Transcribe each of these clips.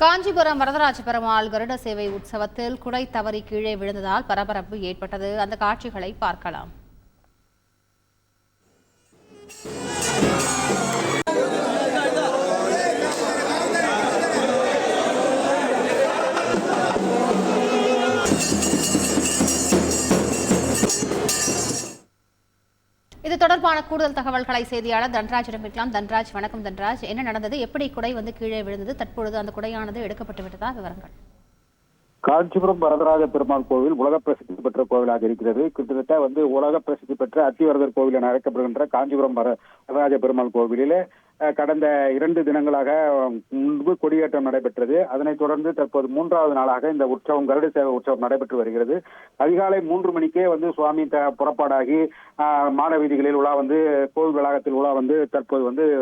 காஞ்சிபுரம் வரதராஜ பெருமாள் கருட சேவை உற்சவத்தில் குடை தவறி கீழே விழுந்ததால் பரபரப்பு ஏற்பட்டது. அந்த காட்சிகளை பார்க்கலாம். இது தொடர்பான கூடுதல் தகவல்களை செய்தியாளர் தன்ராஜிடம் கேட்கலாம். தன்ராஜ், வணக்கம். தன்ராஜ், என்ன நடந்தது? எப்படி குடை கீழே விழுந்தது? தற்பொழுது அந்த குடையானது எடுக்கப்பட்டு விட்டதா? விவரங்கள். காஞ்சிபுரம் வரதராஜ பெருமாள் கோவில் உலக பிரசித்தி பெற்ற கோவிலாக இருக்கிறது. கிட்டத்தட்ட உலக பிரசித்தி பெற்ற அத்திவரதர் கோவில் என அழைக்கப்படுகின்ற காஞ்சிபுரம் வரதராஜ பெருமாள் கோவிலிலே கடந்த 2 தினங்களாக முன்பு கொடியேற்றம் நடைபெற்றது. அதனைத் தொடர்ந்து தற்போது 3வது நாளாக இந்த உற்சவம், கருட சேவை உற்சவம் நடைபெற்று வருகிறது. அதிகாலை 3 மணிக்கே சுவாமி புறப்பாடாகி மாட வீதிகளில் உலா கோவில் வளாகத்தில் உலா தற்போது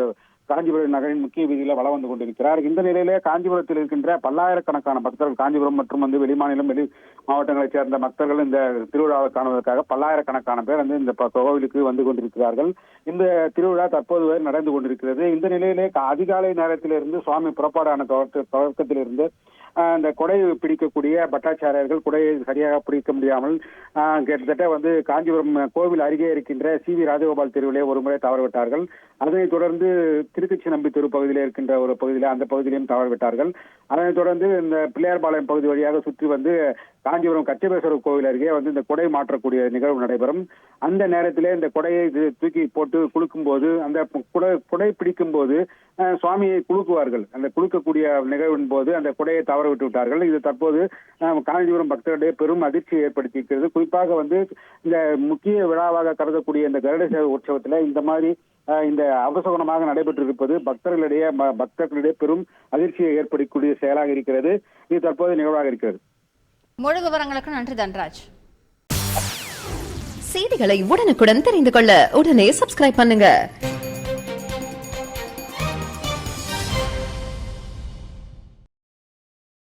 காஞ்சிபுரம் நகரின் முக்கிய வீதியில வளம் வந்து கொண்டிருக்கிறார். இந்த நிலையிலே காஞ்சிபுரத்தில் இருக்கின்ற பல்லாயிரக்கணக்கான பக்தர்கள், காஞ்சிபுரம் மற்றும் வெளிமாநிலம், வெளி மாவட்டங்களைச் சேர்ந்த பக்தர்கள் இந்த திருவிழாவை காணுவதற்காக பல்லாயிரக்கணக்கான பேர் இந்த கோவிலுக்கு வந்து கொண்டிருக்கிறார்கள். இந்த திருவிழா தற்போது நடந்து கொண்டிருக்கிறது. இந்த நிலையிலே அதிகாலை நேரத்திலிருந்து சுவாமி புறப்பாடான தொடக்கத்திலிருந்து இந்த கொடை பிடிக்கக்கூடிய பட்டாச்சாரியர்கள் குடையை சரியாக பிடிக்க முடியாமல் கிட்டத்தட்ட காஞ்சிபுரம் கோவில் அருகே இருக்கின்ற சி.வி. ராஜகோபால் தெருவிலே ஒரு முறை தவறவிட்டார்கள். அதனைத் தொடர்ந்து திருக்கச்சி நம்பி தெரு பகுதியில் இருக்கின்ற ஒரு பகுதியில அந்த பகுதியிலையும் தவறவிட்டார்கள். அதனைத் தொடர்ந்து இந்த பிள்ளையார்பாளையம் பகுதி வழியாக சுற்றி காஞ்சிபுரம் கச்சபேஸ்வரர் கோவில் அருகே இந்த கொடை மாற்றக்கூடிய நிகழ்வு நடைபெறும். அந்த நேரத்திலே இந்த கொடையை தூக்கி போட்டு குலுக்கும் போது, அந்த கொடை பிடிக்கும் போது சுவாமியை குலுக்குவார்கள். அந்த குலுக்கக்கூடிய நிகழ்வின் போது அந்த கொடையை தவற விட்டு விட்டார்கள். இது தற்போது காஞ்சிபுரம் பக்தர்களிடையே பெரும் அதிர்ச்சியை ஏற்படுத்தியிருக்கிறது. குறிப்பாக இந்த முக்கிய விழாவாக கருதக்கூடிய இந்த கருட சேவை உற்சவத்தில் இந்த மாதிரி இந்த அவசகுணமாக நடைபெற்றிருப்பது பக்தர்களிடையே பெரும் அதிர்ச்சியை ஏற்படக்கூடிய செயலாக இருக்கிறது. இது தற்போது நிகழ்வாக இருக்கிறது. முழு விவரங்களுக்கு நன்றி தன்ராஜ். செய்திகளை உடனுக்குடன் தெரிந்து கொள்ள உடனே சப்ஸ்கிரைப் பண்ணுங்க.